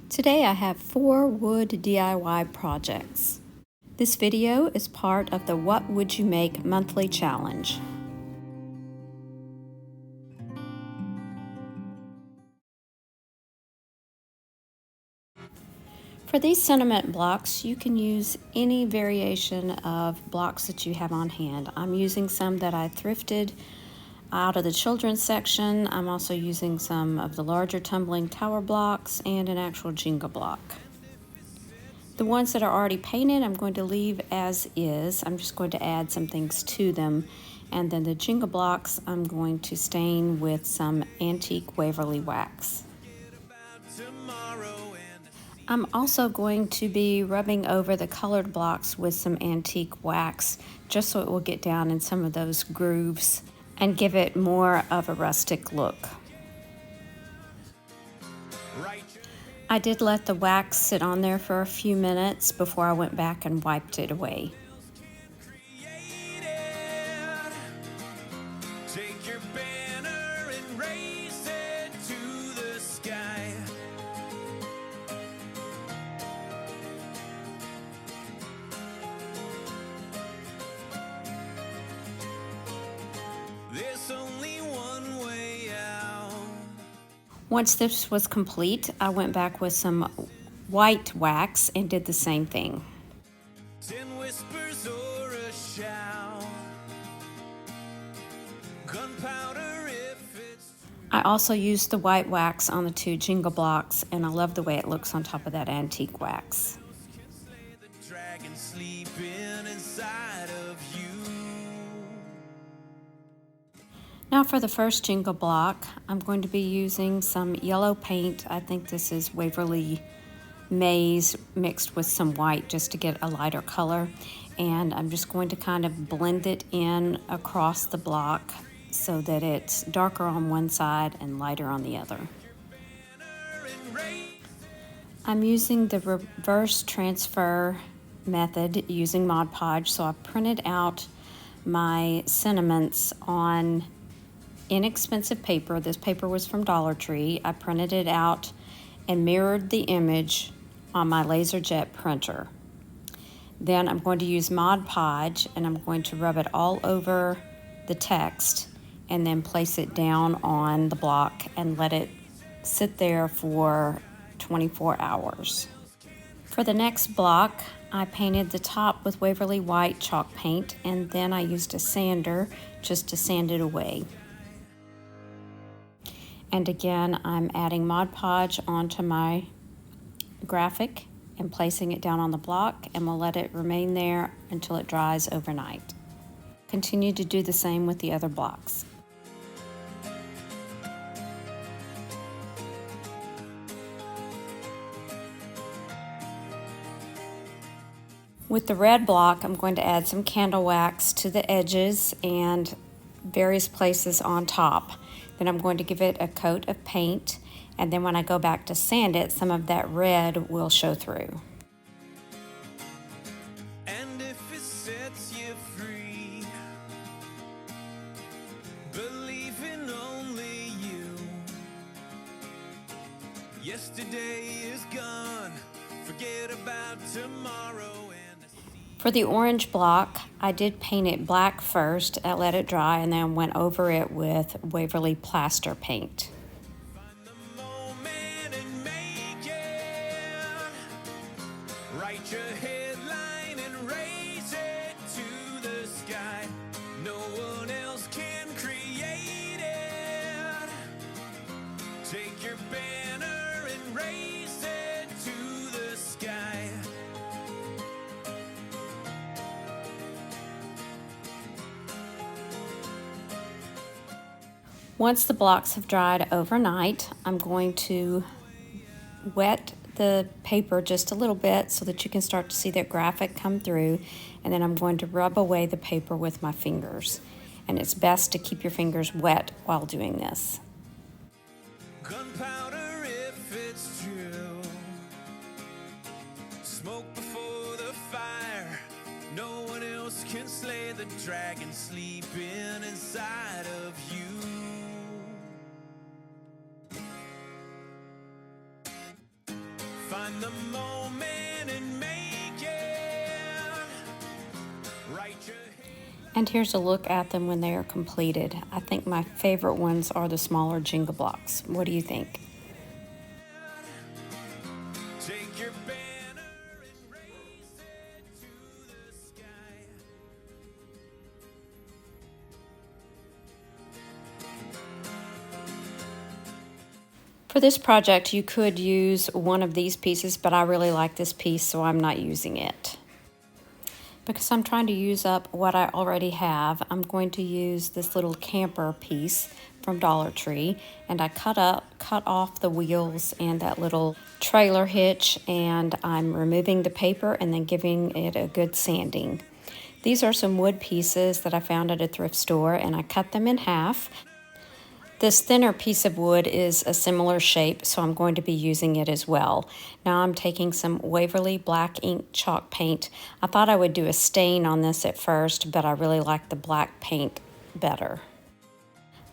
Today I have 4 wood DIY projects. This video is part of the What Would You Make monthly challenge. For these sentiment blocks, you can use any variation of blocks that you have on hand. I'm using some that I thrifted out of the children's section. I'm also using some of the larger tumbling tower blocks and an actual Jenga block. The ones that are already painted, I'm going to leave as is. I'm just going to add some things to them. And then the Jenga blocks, I'm going to stain with some antique Waverly wax. I'm also going to be rubbing over the colored blocks with some antique wax, just so it will get down in some of those grooves and give it more of a rustic look. I did let the wax sit on there for a few minutes before I went back and wiped it away. Take your banner and raise it to the sky. There's only one way out. Once this was complete, I went back with some white wax and did the same thing. 10 whispers or a shout. Gunpowder if it's... I also used the white wax on the 2 Jenga blocks, and I love the way it looks on top of that antique wax. Now for the first Jenga block, I'm going to be using some yellow paint. I think this is Waverly Maize mixed with some white just to get a lighter color. And I'm just going to kind of blend it in across the block so that it's darker on one side and lighter on the other. I'm using the reverse transfer method using Mod Podge, so I printed out my sentiments on inexpensive paper. This paper was from Dollar Tree. I printed it out and mirrored the image on my LaserJet printer. Then I'm going to use Mod Podge and I'm going to rub it all over the text and then place it down on the block and let it sit there for 24 hours. For the next block, I painted the top with Waverly White chalk paint, and then I used a sander just to sand it away. And again, I'm adding Mod Podge onto my graphic and placing it down on the block, and we'll let it remain there until it dries overnight. Continue to do the same with the other blocks. With the red block, I'm going to add some candle wax to the edges and various places on top. Then I'm going to give it a coat of paint, and then when I go back to sand it, some of that red will show through. And if it sets you free, believe in only you. Yesterday is gone, forget about tomorrow. For the orange block, I did paint it black first. I let it dry and then went over it with Waverly plaster paint. Find the moment and make it. Write your headline and raise it to the sky. No one else can create it. Take your banner and raise it to the sky. Once the blocks have dried overnight, I'm going to wet the paper just a little bit so that you can start to see that graphic come through, and then I'm going to rub away the paper with my fingers. And it's best to keep your fingers wet while doing this. Gunpowder if it's true. Smoke before the fire. No one else can slay the dragon sleeping inside of you. Find the moment and make it. Write your And here's a look at them when they are completed. I think my favorite ones are the smaller Jenga blocks. What do you think? take your banner and raise it to the sky. For this project, you could use one of these pieces, but I really like this piece, so I'm not using it. Because I'm trying to use up what I already have, I'm going to use this little camper piece from Dollar Tree, and I cut off the wheels and that little trailer hitch, and I'm removing the paper and then giving it a good sanding. These are some wood pieces that I found at a thrift store, and I cut them in half. This thinner piece of wood is a similar shape, so I'm going to be using it as well. Now I'm taking some Waverly black ink chalk paint. I thought I would do a stain on this at first, but I really like the black paint better.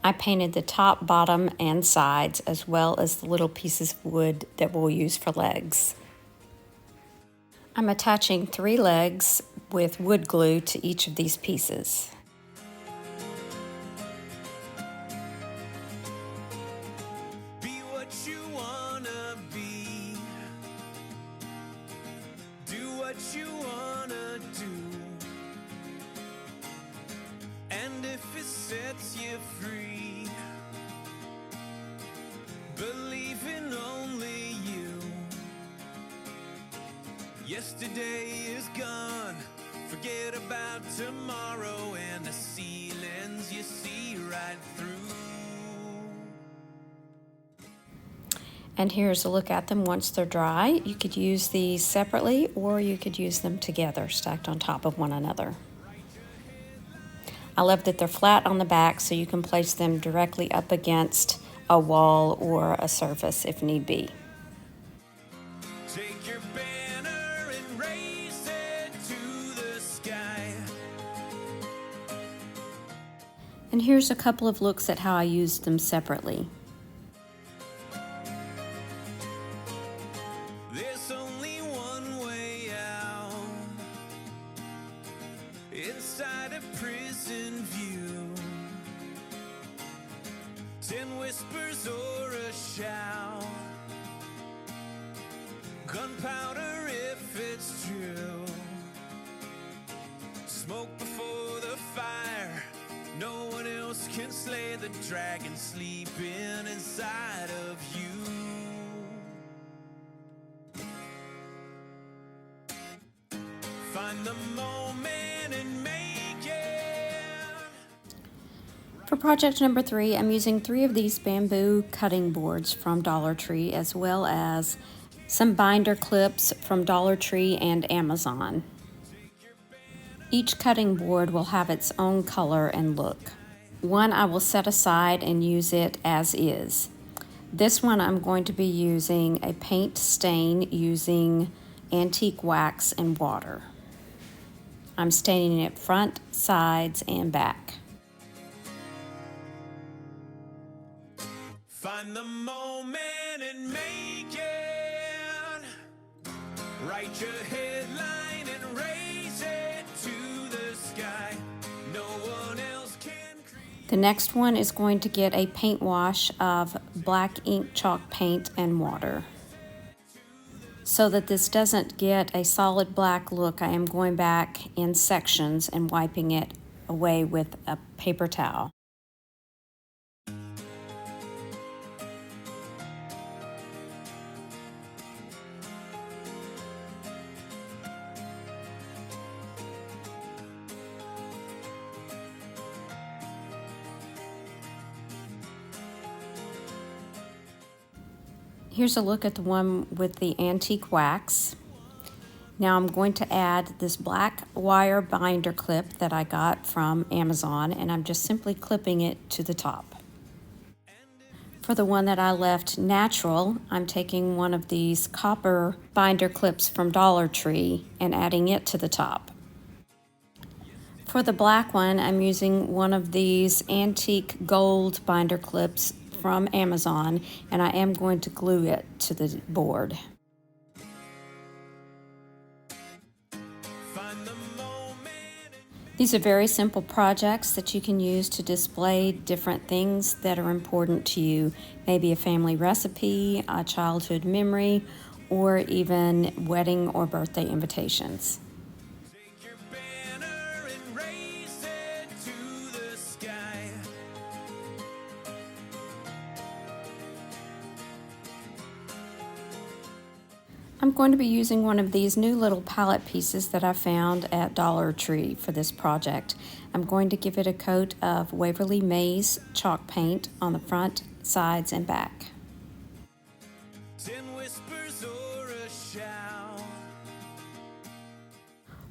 I painted the top, bottom, and sides, as well as the little pieces of wood that we'll use for legs. I'm attaching 3 legs with wood glue to each of these pieces. You wanna do, and if it sets you free, believe in only you. Yesterday is gone, forget about tomorrow, and the ceilings you see right through. And here's a look at them once they're dry. You could use these separately, or you could use them together, stacked on top of one another. I love that they're flat on the back, so you can place them directly up against a wall or a surface if need be. Take your banner and raise it to the sky. And here's a couple of looks at how I used them separately. There's only one way out, inside a prison view. 10 whispers or a shout, gunpowder if it's true. Smoke before the fire, no one else can slay the dragon sleeping inside of you. Find the moment and make it. For project number 3, I'm using 3 of these bamboo cutting boards from Dollar Tree, as well as some binder clips from Dollar Tree and Amazon. Each cutting board will have its own color and look. One I will set aside and use it as is. This one I'm going to be using a paint stain using antique wax and water. I'm staining it front, sides, and back. Find the moment and make it. Write your headline and raise it to the sky. No one else can create. The next one is going to get a paint wash of black ink chalk paint and water. So that this doesn't get a solid black look, I am going back in sections and wiping it away with a paper towel. Here's a look at the one with the antique wax. Now I'm going to add this black wire binder clip that I got from Amazon, and I'm just simply clipping it to the top. For the one that I left natural, I'm taking one of these copper binder clips from Dollar Tree and adding it to the top. For the black one, I'm using one of these antique gold binder clips from Amazon, and I am going to glue it to the board. These are very simple projects that you can use to display different things that are important to you, maybe a family recipe, a childhood memory, or even wedding or birthday invitations. Take your banner and raise it to the sky. I'm going to be using one of these new little palette pieces that I found at Dollar Tree for this project. I'm going to give it a coat of Waverly Maze chalk paint on the front, sides, and back. 10 whispers or a shout.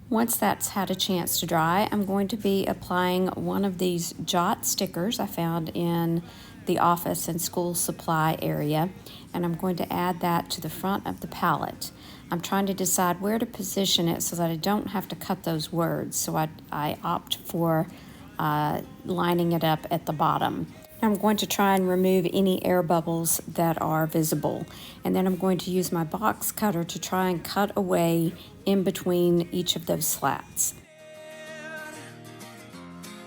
Once that's had a chance to dry, I'm going to be applying one of these jot stickers I found in the office and school supply area, and I'm going to add that to the front of the palette. I'm trying to decide where to position it so that I don't have to cut those words, so I opt for lining it up at the bottom. I'm going to try and remove any air bubbles that are visible, and then I'm going to use my box cutter to try and cut away in between each of those slats.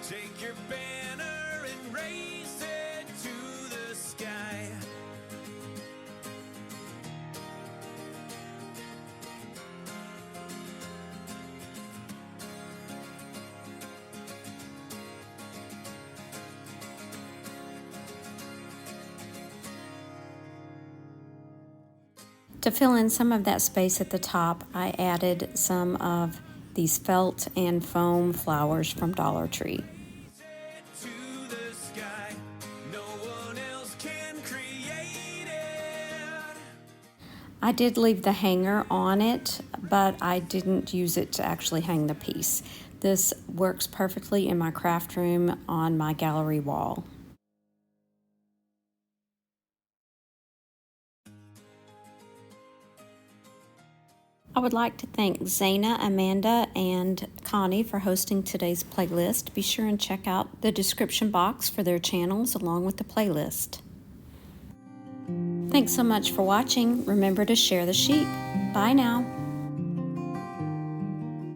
Take your banner and raise it to the sky. To fill in some of that space at the top, I added some of these felt and foam flowers from Dollar Tree. To the sky. No one else can create it. I did leave the hanger on it, but I didn't use it to actually hang the piece. This works perfectly in my craft room on my gallery wall. I would like to thank Zaina, Amanda, and Connie for hosting today's playlist. Be sure and check out the description box for their channels along with the playlist. Thanks so much for watching. Remember to share the sheep. Bye now.